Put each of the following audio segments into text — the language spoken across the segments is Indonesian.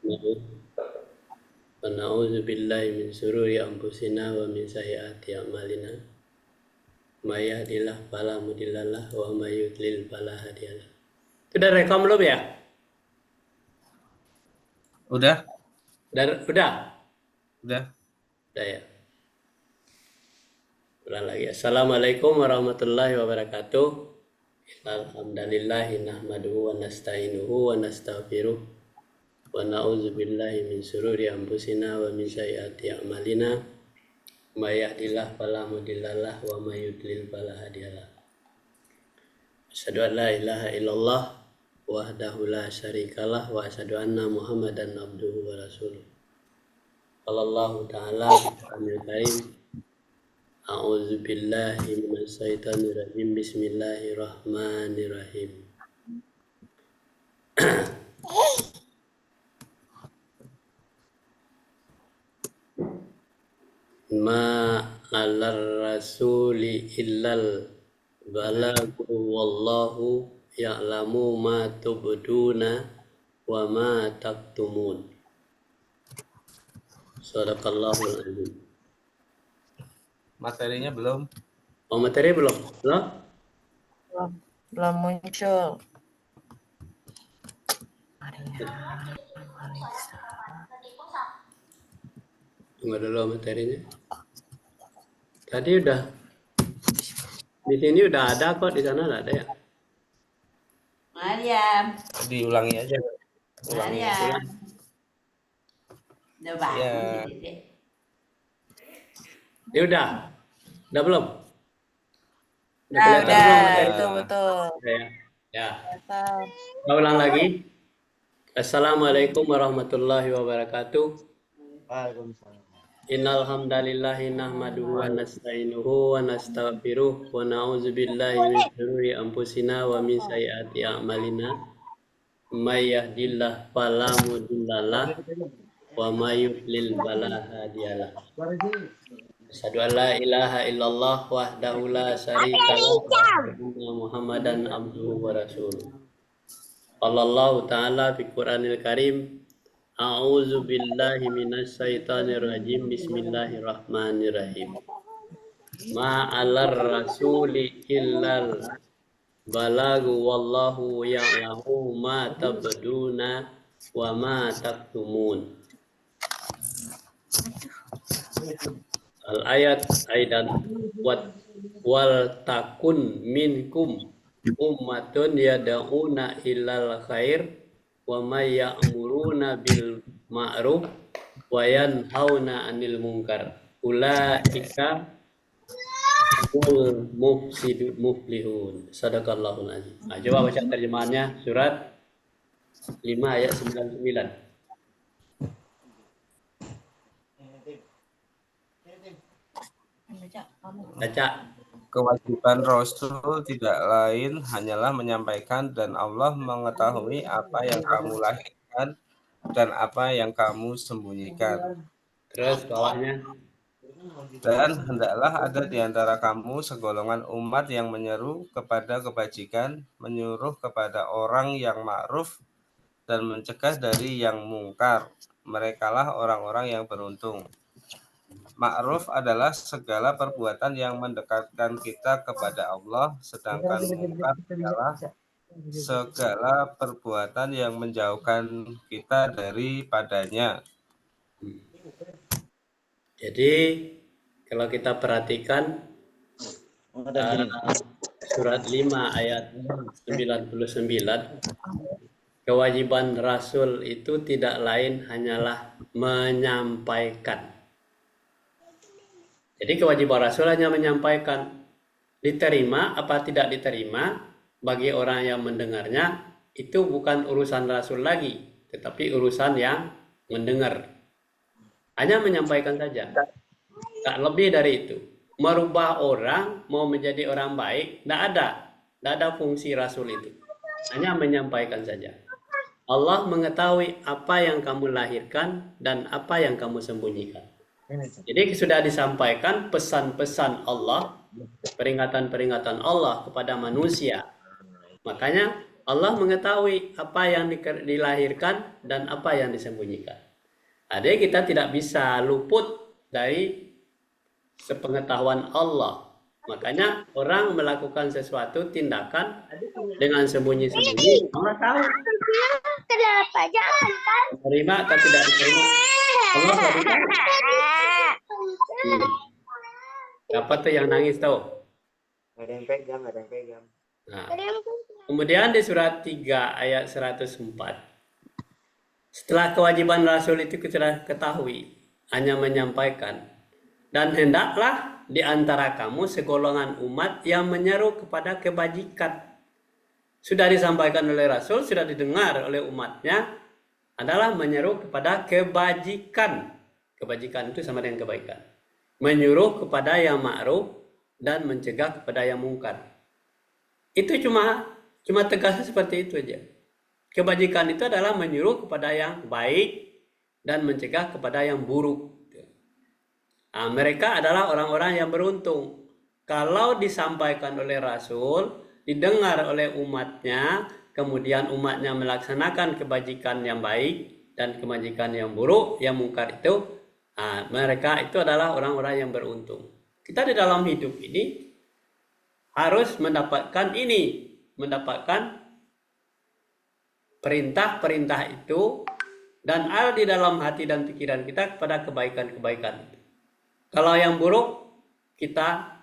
wa na'udzu billahi min syururi anfusina wa min sayyiati a'malina. May yahdihillahu fala mudhillalah wa may yudlil fala hadiyalah. Sudah rekam belum ya? Udah? Udah? Udah. Udah ya. Ulang lagi. Assalamualaikum warahmatullahi wabarakatuh. Alhamdulillahi nahmaduhu wa nasta'inuhu wa nastaghfiruh. Wa na'udzu billahi min syururi anfusina wa min sayyiati a'malina. May yahdihillahu fala mudhillalah wa may yudlil fala hadiyalah. Asyhadu an la ilaha illallah wahdahu la syarikalah wa asyhadu anna Muhammadan abduhu wa rasuluh. Qallallahu ta'ala fil karim. A'udzu billahi minasy syaithanir rajim. Bismillahirrahmanirrahim. Ma 'alar rasuli illal balaghu wallahu ya'lamu ma tubduna wa ma taktumun. Shadaqallahul azim. Materinya belum? Oh, materi belum? Belum? Belum muncul. Tunggu dulu materinya. Tadi udah. Di sini udah ada kok, di sana nggak ada ya? Mariam. Diulangi aja. Ulangi. Mariam. Udah bangun Ya. Dedek. Ya udah. Udah belum? Nah, kelihatan udah, belum materi? itu betul. Ya. Betul. Kita ulang lagi. Assalamualaikum warahmatullahi wabarakatuh. Waalaikumsalam. Innal hamdalillahi nahmaduhu wa nasta'inuhu wa nastaghfiruh wa na'udzu billahi min syururi anfusina wa min sayyiati a'malina. May yahdihillahu fala mudhillalah wa may yudlil fala hadiyalah. Asyhadu an la ilaha illallah wahdahu la syarikalah wa asyhadu anna Muhammadan abduhu wa rasuluh. Qallallahu ta'ala fi Qur'anil Karim. A'udzu billahi minasy syaithanir rajim. Bismillahirrahmanirrahim. Ma 'alar rasuli illal balagu wallahu ya'lamu ma tabduna wa ma taktumun. Al-ayat aidan wal takun minkum ummatun yad'una ilal khair wa may ya'muruna bil ma'ruf wa yanhauna 'anil munkar. Ulaika muflihun. Shadaqallahul azim. Nah, coba baca terjemahannya surat 5 ayat 99. Baca. Kewajiban Rasul tidak lain hanyalah menyampaikan, dan Allah mengetahui apa yang kamu lahirkan dan apa yang kamu sembunyikan. Terus bawahnya. Dan hendaklah ada di antara kamu segolongan umat yang menyeru kepada kebajikan, menyuruh kepada orang yang ma'ruf, dan mencegah dari yang mungkar. Merekalah orang-orang yang beruntung. Ma'ruf adalah segala perbuatan yang mendekatkan kita kepada Allah, sedangkan mungkar adalah segala perbuatan yang menjauhkan kita daripadanya. Jadi kalau kita perhatikan surat 5 ayat 99, kewajiban Rasul itu tidak lain hanyalah menyampaikan. Jadi kewajiban Rasul hanya menyampaikan. Diterima apa tidak diterima bagi orang yang mendengarnya itu bukan urusan Rasul lagi, tetapi urusan yang mendengar. Hanya menyampaikan saja. Tak lebih dari itu. Merubah orang mau menjadi orang baik, tidak ada. Tidak ada fungsi Rasul itu. Hanya menyampaikan saja. Allah mengetahui apa yang kamu lahirkan dan apa yang kamu sembunyikan. Jadi sudah disampaikan pesan-pesan Allah, peringatan-peringatan Allah kepada manusia. Makanya Allah mengetahui apa yang dilahirkan dan apa yang disembunyikan. Jadi kita tidak bisa luput dari sepengetahuan Allah. Makanya orang melakukan sesuatu tindakan dengan sembunyi-sembunyi, Allah tahu. Kenapa jangan kan? Terima atau tidak diterima, Allah baru tahu. Apa tuh yang nangis tuh? Ada yang pegang, ada yang pegang. Nah, kemudian di surat 3 ayat 104. Setelah kewajiban Rasul itu kita ketahui, hanya menyampaikan. Dan hendaklah di antara kamu segolongan umat yang menyeru kepada kebajikan. Sudah disampaikan oleh Rasul, sudah didengar oleh umatnya, adalah menyeru kepada kebajikan. Kebajikan itu sama dengan kebaikan. Menyuruh kepada yang ma'ruf dan mencegah kepada yang mungkar. Itu cuma tegasnya seperti itu aja. Kebajikan itu adalah menyuruh kepada yang baik dan mencegah kepada yang buruk. Nah, mereka adalah orang-orang yang beruntung. Kalau disampaikan oleh Rasul, didengar oleh umatnya, kemudian umatnya melaksanakan kebajikan yang baik dan kebajikan yang buruk, yang mungkar itu, mereka itu adalah orang-orang yang beruntung. Kita di dalam hidup ini harus mendapatkan perintah-perintah itu, dan ada di dalam hati dan pikiran kita kepada kebaikan-kebaikan itu. Kalau yang buruk kita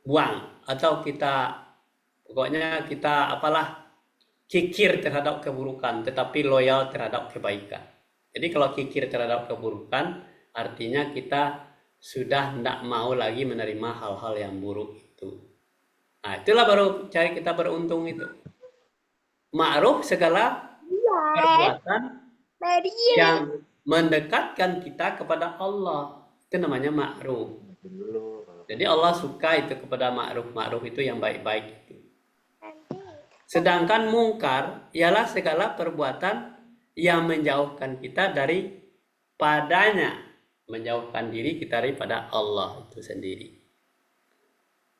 buang, atau pokoknya kita kikir terhadap keburukan, tetapi loyal terhadap kebaikan. Jadi kalau kikir terhadap keburukan, artinya kita sudah tidak mau lagi menerima hal-hal yang buruk itu. Nah, itulah baru cari kita beruntung itu. Ma'ruf segala perbuatan yang mendekatkan kita kepada Allah. Itu namanya ma'ruf. Jadi Allah suka itu kepada ma'ruf. Ma'ruf itu yang baik-baik itu. Sedangkan mungkar ialah segala perbuatan yang menjauhkan kita daripadanya, menjauhkan diri kita daripada Allah itu sendiri.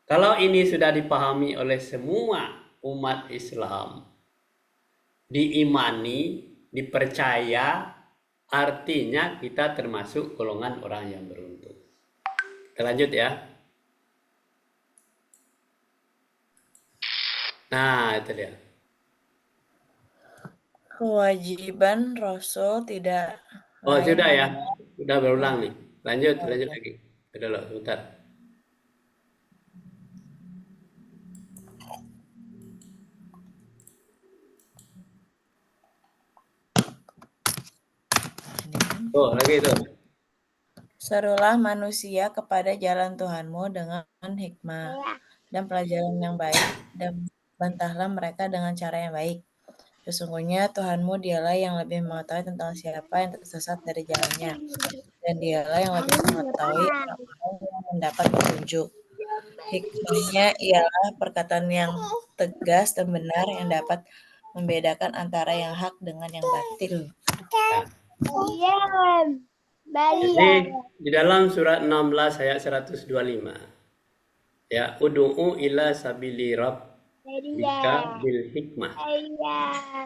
Kalau ini sudah dipahami oleh semua umat Islam, diimani, dipercaya, artinya kita termasuk golongan orang yang beruntung. Kita lanjut ya. Nah, itu dia. Kewajiban Rasul tidak Oh, lain sudah ya. Sudah berulang nih. Lanjut lagi. Udah loh, sebentar. Oh, lagi itu. Serulah manusia kepada jalan Tuhanmu dengan hikmah dan pelajaran yang baik, dan bantahlah mereka dengan cara yang baik. Sesungguhnya Tuhanmu dialah yang lebih mengetahui tentang siapa yang tersesat dari jalannya, dan dialah yang lebih mengetahui orang-orang yang mendapat petunjuk. Hikmahnya ialah perkataan yang tegas dan benar yang dapat membedakan antara yang hak dengan yang batil. Jadi di dalam surat 16 ayat 125. Ya, ud'u ila sabili rabbika bil hikmah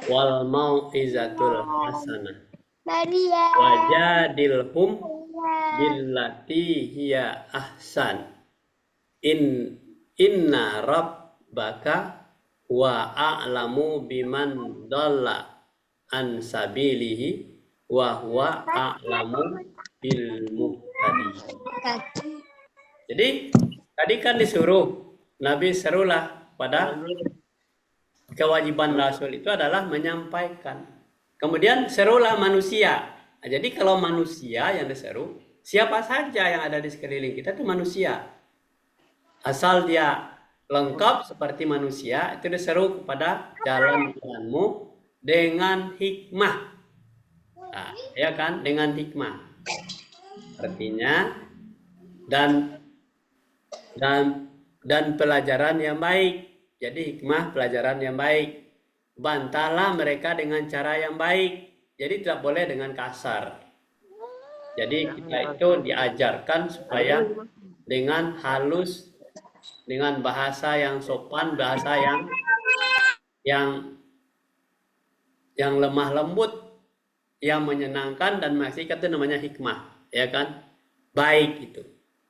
wal mau'izatul hasanah wajadilhum billati hiya ahsan inna rabbaka wa a'lamu biman dhalla an sabilihi wa huwa a'lamu bil muhtadin. Jadi tadi kan disuruh Nabi serulah, pada kewajiban Rasul itu adalah menyampaikan. Kemudian serulah manusia. Nah, jadi kalau manusia yang diseru, siapa saja yang ada di sekeliling kita itu manusia. Asal dia lengkap seperti manusia, itu diseru kepada jalan Tuhanmu dengan hikmah. Nah, ya kan, dengan hikmah. Artinya dan pelajaran yang baik. Jadi hikmah pelajaran yang baik. Bantahlah mereka dengan cara yang baik. Jadi tidak boleh dengan kasar. Jadi kita itu diajarkan supaya dengan halus, dengan bahasa yang sopan, bahasa yang yang lemah lembut, yang menyenangkan dan maksiat itu namanya hikmah, ya kan? Baik itu.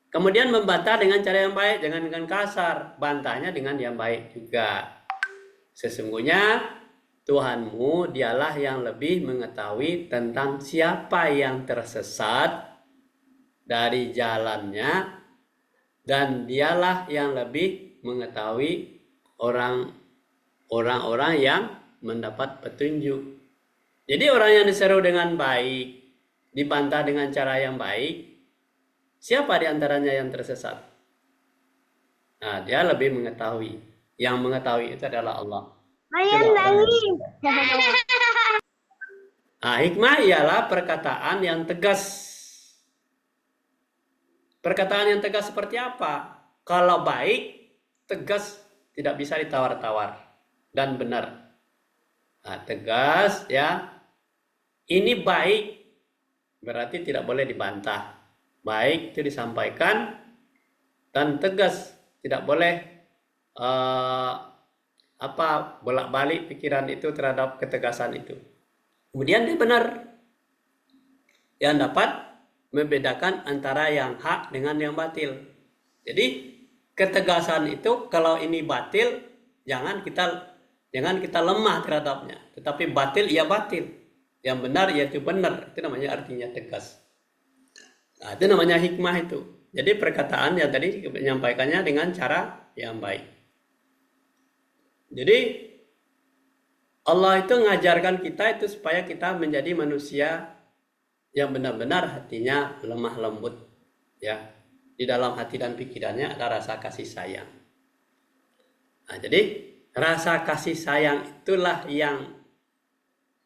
Kemudian membantah dengan cara yang baik, jangan dengan kasar, bantahnya dengan yang baik juga. Sesungguhnya Tuhanmu dialah yang lebih mengetahui tentang siapa yang tersesat dari jalannya, dan dialah yang lebih mengetahui orang-orang yang mendapat petunjuk. Jadi orang yang diseru dengan baik, dibantah dengan cara yang baik, siapa di antaranya yang tersesat? Nah, dia lebih mengetahui. Yang mengetahui itu adalah Allah. Ayah nangis. Nah, hikmah ialah perkataan yang tegas. Perkataan yang tegas seperti apa? Kalau baik, tegas, tidak bisa ditawar-tawar, dan benar. Nah, tegas ya. Ini baik, berarti tidak boleh dibantah. Baik itu disampaikan, dan tegas, tidak boleh bolak-balik pikiran itu terhadap ketegasan itu. Kemudian dia benar, yang dapat membedakan antara yang hak dengan yang batil. Jadi ketegasan itu kalau ini batil, jangan kita lemah terhadapnya. Tetapi batil ya batil, yang benar ya itu benar. Itu namanya artinya tegas. Nah, itu namanya hikmah itu. Jadi perkataan yang tadi menyampaikannya dengan cara yang baik. Jadi Allah itu mengajarkan kita itu supaya kita menjadi manusia yang benar-benar hatinya lemah lembut, ya. Di dalam hati dan pikirannya ada rasa kasih sayang. Nah, jadi rasa kasih sayang itulah yang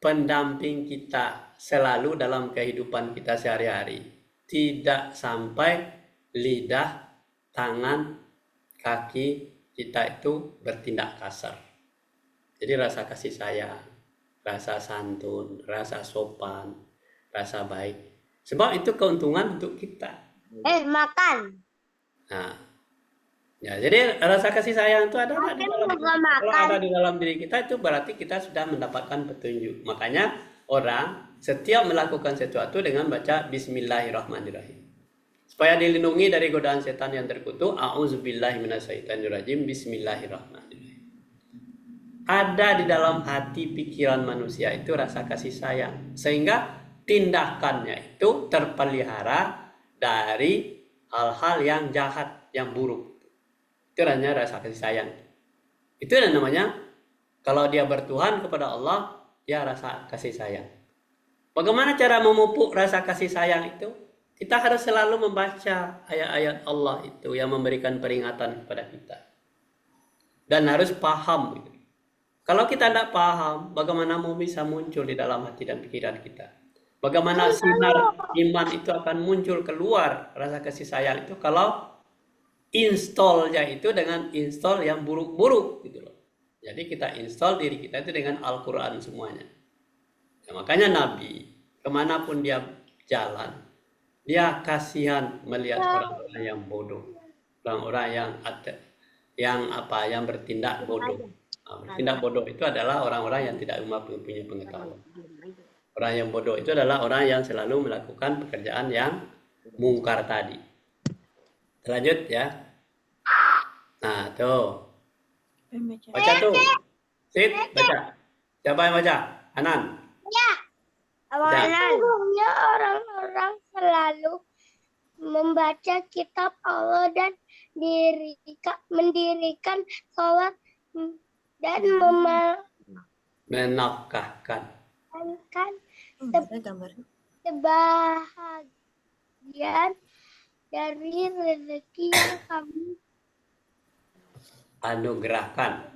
pendamping kita selalu dalam kehidupan kita sehari-hari. Tidak sampai lidah, tangan, kaki kita itu bertindak kasar. Jadi rasa kasih sayang, rasa santun, rasa sopan, rasa baik. Sebab itu keuntungan untuk kita. Makan. Nah, ya, jadi rasa kasih sayang itu ada di dalam, kalau ada di dalam diri kita, itu berarti kita sudah mendapatkan petunjuk. Makanya orang setiap melakukan sesuatu dengan baca Bismillahirrahmanirrahim. Supaya dilindungi dari godaan setan yang terkutuk, A'udzubillahi minasyaitonirrajim, Bismillahirrahmanirrahim. Ada di dalam hati pikiran manusia itu rasa kasih sayang, sehingga tindakannya itu terpelihara dari hal-hal yang jahat, yang buruk. Itu namanya rasa kasih sayang. Itu yang namanya, kalau dia bertuhan kepada Allah, dia rasa kasih sayang. Bagaimana cara memupuk rasa kasih sayang itu? Kita harus selalu membaca ayat-ayat Allah itu yang memberikan peringatan kepada kita. Dan harus paham. Gitu. Kalau kita tidak paham, bagaimana mau bisa muncul di dalam hati dan pikiran kita? Bagaimana sinar iman itu akan muncul keluar rasa kasih sayang itu kalau installnya itu dengan install yang buruk-buruk gitu loh. Jadi kita install diri kita itu dengan Al-Quran semuanya. Ya, makanya Nabi kemanapun dia jalan, dia kasihan melihat orang-orang yang bodoh, orang-orang yang bertindak bodoh. Nah, bertindak bodoh itu adalah orang-orang yang tidak mempunyai pengetahuan. Orang yang bodoh itu adalah orang yang selalu melakukan pekerjaan yang mungkar tadi. Lanjut ya. Nah, tuh. Baca tuh. Sip, baca. Siapa yang baca? Anan. Ya. Sesungguhnya orang-orang selalu membaca kitab Allah dan mendirikan sholat dan menafkahkan sebahagian dari rezeki yang kami anugerahkan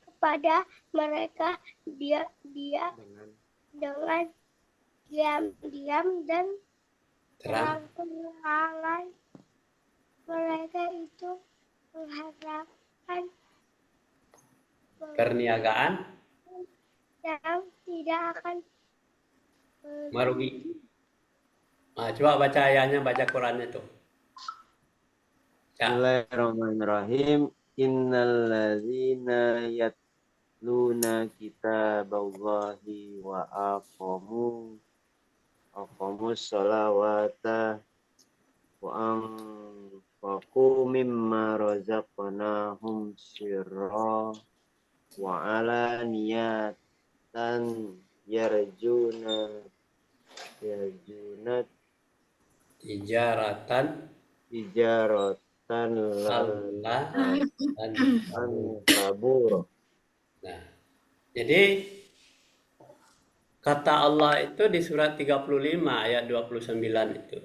kepada mereka dia dengan diam-diam dan terang-terangan. Mereka itu mengharapkan perniagaan yang tidak akan merugi. Nah, coba baca ayatnya, baca Qurannya tuh. Ya. Bismillahirrahmanirrahim. Innalladzina yatluna kitaballahi wa aqamus sholawata wa anfaqu mimma razaqnahum sirra wa alaniyatan yarjuna Tijaratan ijaratan Allah dan kabur. Nah, jadi kata Allah itu di surat 35 ayat 29 itu.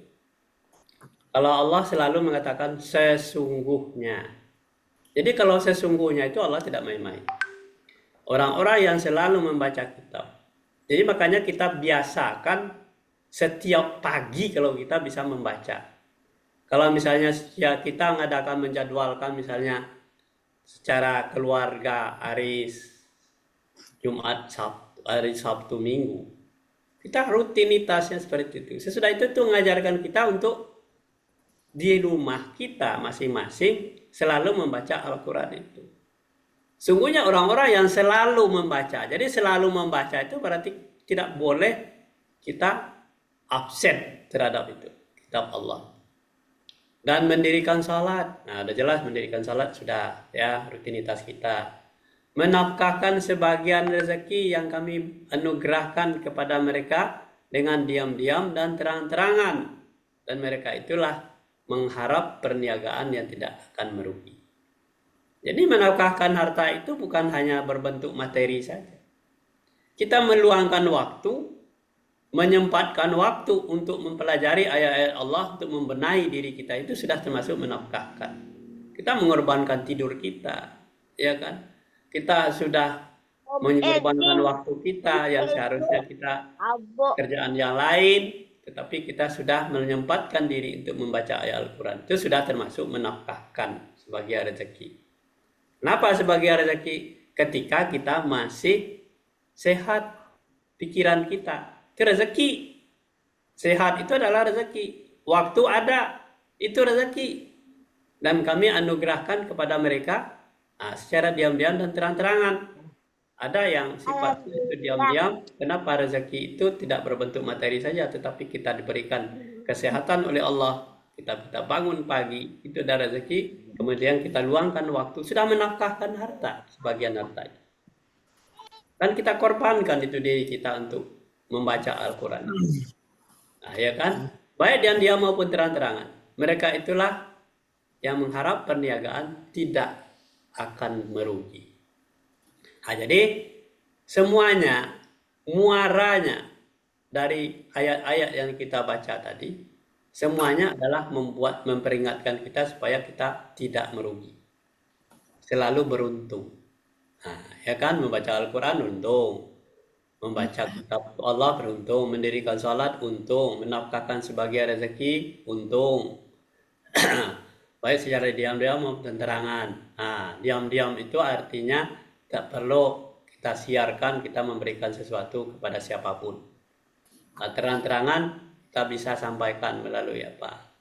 Kalau Allah selalu mengatakan sesungguhnya. Jadi kalau sesungguhnya itu Allah tidak main-main. Orang-orang yang selalu membaca kitab. Jadi makanya kita biasakan setiap pagi kalau kita bisa membaca. Kalau misalnya ya kita mengadakan menjadwalkan misalnya secara keluarga hari Jumat, Sabtu, hari Sabtu, Minggu. Kita rutinitasnya seperti itu. Sesudah itu tuh mengajarkan kita untuk di rumah kita masing-masing selalu membaca Al-Quran itu. Sungguhnya orang-orang yang selalu membaca. Jadi selalu membaca itu berarti tidak boleh kita absen terhadap itu. Kitab Allah. Dan mendirikan salat. Nah, udah jelas mendirikan salat sudah ya rutinitas kita. Menafkahkan sebagian rezeki yang kami anugerahkan kepada mereka dengan diam-diam dan terang-terangan. Dan mereka itulah mengharap perniagaan yang tidak akan merugi. Jadi menafkahkan harta itu bukan hanya berbentuk materi saja. Kita meluangkan waktu, menyempatkan waktu untuk mempelajari ayat-ayat Allah, untuk membenahi diri kita itu sudah termasuk menafkahkan. Kita mengorbankan tidur kita, ya kan? Kita sudah mengorbankan waktu kita yang seharusnya kita kerjaan yang lain, tetapi kita sudah menyempatkan diri untuk membaca ayat Al-Quran. Itu sudah termasuk menafkahkan sebagai rezeki. Kenapa sebagai rezeki? Ketika kita masih sehat pikiran kita. Itu rezeki. Sehat itu adalah rezeki. Waktu ada, itu rezeki. Dan kami anugerahkan kepada mereka secara diam-diam dan terang-terangan. Ada yang sifatnya itu diam-diam. Kenapa rezeki itu tidak berbentuk materi saja, tetapi kita diberikan kesehatan oleh Allah. Kita bangun pagi, itu ada rezeki. Kemudian kita luangkan waktu, sudah menafkahkan harta, sebagian harta. Dan kita korbankan itu diri kita untuk membaca Al-Quran. Nah, ya kan? Baik diam-diam maupun terang-terangan. Mereka itulah yang mengharap perniagaan tidak akan merugi. Nah, jadi semuanya, muaranya dari ayat-ayat yang kita baca tadi, semuanya adalah memperingatkan kita supaya kita tidak merugi. Selalu beruntung. Nah, ya kan? Membaca Al-Quran untung. Membaca kitab Allah beruntung. Mendirikan salat untung. Menafkahkan sebagai rezeki untung. Baik secara diam-diam maupun terangan. Nah, diam-diam itu artinya tak perlu kita siarkan, kita memberikan sesuatu kepada siapapun. Nah, terang-terangan kita bisa sampaikan melalui apa?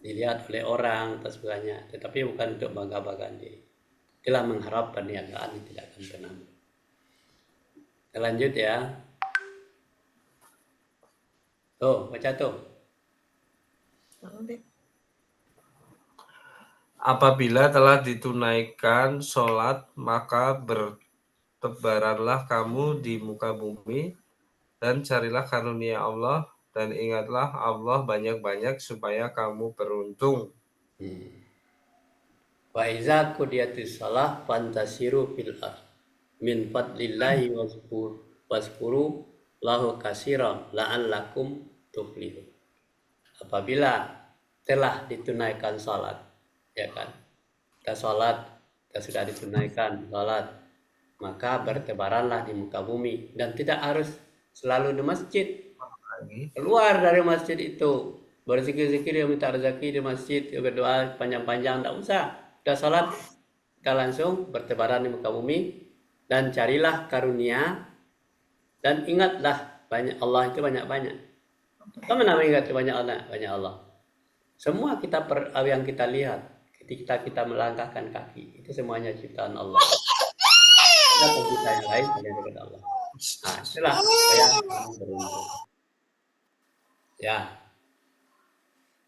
Dilihat oleh orang atau sebagainya. Tetapi bukan untuk bangga-banggaan diri. Itulah mengharap perniagaan yang tidak akan pernah. Kita lanjut ya. Tuh, baca tuh. Apabila telah ditunaikan sholat, maka bertebaranlah kamu di muka bumi, dan carilah karunia Allah, dan ingatlah Allah banyak-banyak supaya kamu beruntung. Wa iza qudiyatis shalah fantasiru fil ardh min fadlillahi wazkuru lahu katsiran la'allakum tuflihun. Apabila telah ditunaikan salat, ya kan? Kita salat, kita sudah ditunaikan salat, maka bertebaranlah di muka bumi dan tidak harus selalu di masjid. Keluar dari masjid itu, berzikir-zikir yang minta rezeki di masjid, berdoa panjang-panjang, tidak usah. Sudah salat, kita langsung bertebaran di muka bumi dan carilah karunia dan ingatlah banyak Allah itu banyak-banyak. Kamu namanya ingat banyak Allah. Semua yang kita lihat ketika kita melangkahkan kaki itu semuanya ciptaan Allah. kita kita yang lain hanya kepada Allah. Nah, itulah supaya kamu beruntung. Ya,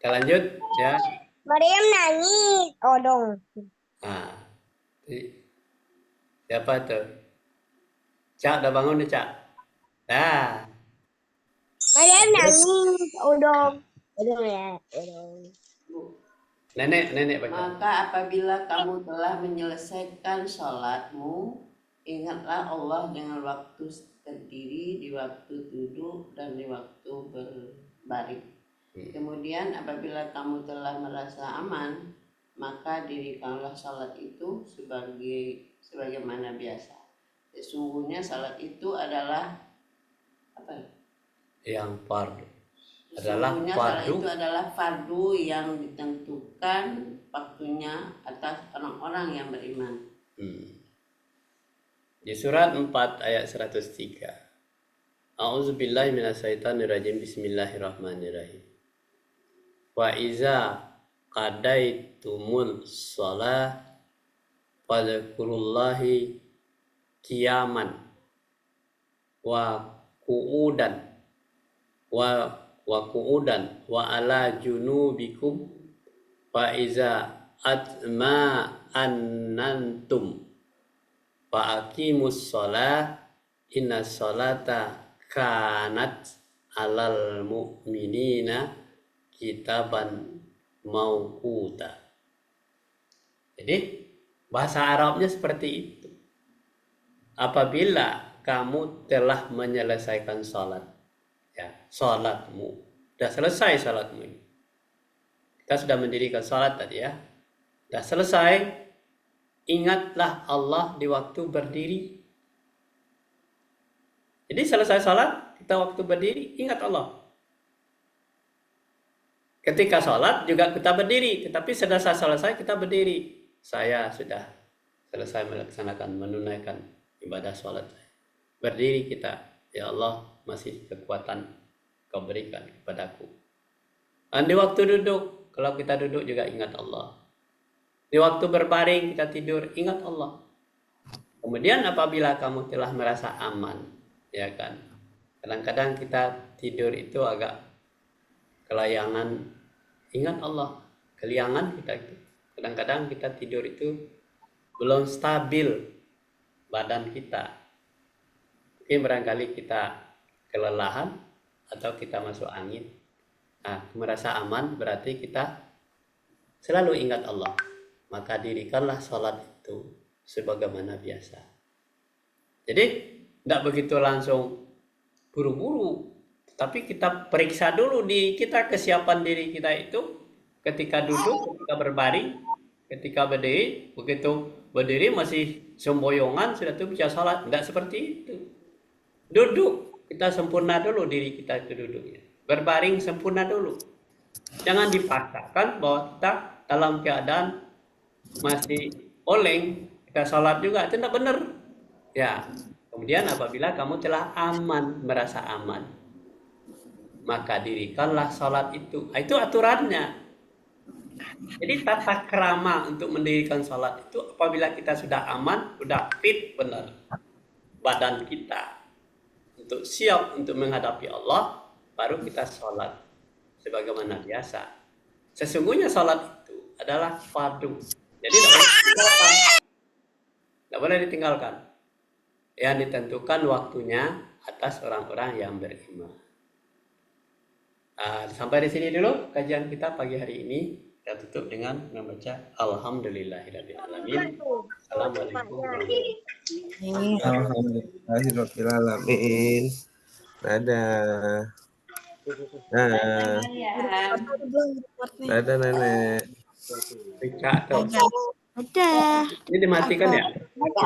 kita lanjut ya. Maryam nangis. Odong. Nah, siapa tuh? Cak, udah bangun nih, Cak? Nah, Maryam nangis. Odong. Odong ya. Odong. nenek baca. Maka apabila kamu telah menyelesaikan sholatmu, ingatlah Allah dengan waktu berdiri, di waktu duduk, dan di waktu berbaring. Kemudian apabila kamu telah merasa aman, maka dirikanlah salat itu sebagaimana biasa. Sesungguhnya salat itu adalah apa? Yang fardu adalah Sesungguhnya salat fardu. itu adalah fardu yang ditentukan waktunya atas orang-orang yang beriman. Di surat 4 ayat 103. A'udzubillahi minasyaitonirrajim. Bismillahirrahmanirrahim. Wa iza qadaitumul shalah fadhkurullahi qiyaman wa qu'udan wa ala junubikum fa iza atma'annantum fa aqimus shalah inna sholata kanat alal mu'minina kitaban mauquta. Jadi bahasa Arabnya seperti itu. Apabila kamu telah menyelesaikan salat, ya, salatmu sudah selesai salatmu ini. Kita sudah mendirikan salat tadi ya. Sudah selesai, ingatlah Allah di waktu berdiri. Jadi selesai salat, kita waktu berdiri, ingat Allah. Ketika sholat juga kita berdiri, tetapi sudah selesai kita berdiri. Saya sudah selesai melaksanakan, menunaikan ibadah sholat. Berdiri kita, ya Allah masih kekuatan Kau berikan kepadaku. Dan di waktu duduk, kalau kita duduk juga ingat Allah. Di waktu berbaring kita tidur, ingat Allah. Kemudian apabila kamu telah merasa aman, ya kan? Kadang-kadang kita tidur itu agak kelayangan, ingat Allah. Keliangan kita itu. Kadang-kadang kita tidur itu belum stabil badan kita. Mungkin barangkali kita kelelahan atau kita masuk angin. Nah, merasa aman berarti kita selalu ingat Allah. Maka dirikanlah sholat itu sebagaimana biasa. Jadi tidak begitu langsung buru-buru, tapi kita periksa dulu di kita kesiapan diri kita itu ketika duduk, ketika berbaring, ketika berdiri. Begitu berdiri masih semboyongan sudah tuh bisa sholat. Tidak seperti itu. Duduk kita sempurna dulu diri kita itu duduknya. Berbaring sempurna dulu. Jangan dipaksakan bahwa kita dalam keadaan masih oleng kita sholat juga, itu tidak benar. Ya. Kemudian apabila kamu telah aman, merasa aman, maka dirikanlah sholat itu. Itu aturannya. Jadi tata krama untuk mendirikan sholat itu apabila kita sudah aman, sudah fit benar badan kita untuk siap untuk menghadapi Allah, baru kita sholat sebagaimana biasa. Sesungguhnya sholat itu adalah fardu. Jadi tidak boleh ditinggalkan. Yang ditentukan waktunya atas orang-orang yang beriman. Sampai di sini dulu kajian kita pagi hari ini. Kita tutup dengan membaca Alhamdulillahirrahmanirrahim. Assalamualaikum Alhamdulillahirabbil alamin. Dadah. Nah. Dadah nenek. Ada. Ini dimatikan ya? Baca.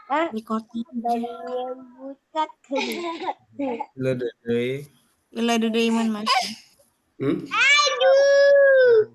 Hah? Di kota. Lo deh. Ila dede iman mas. Aduh.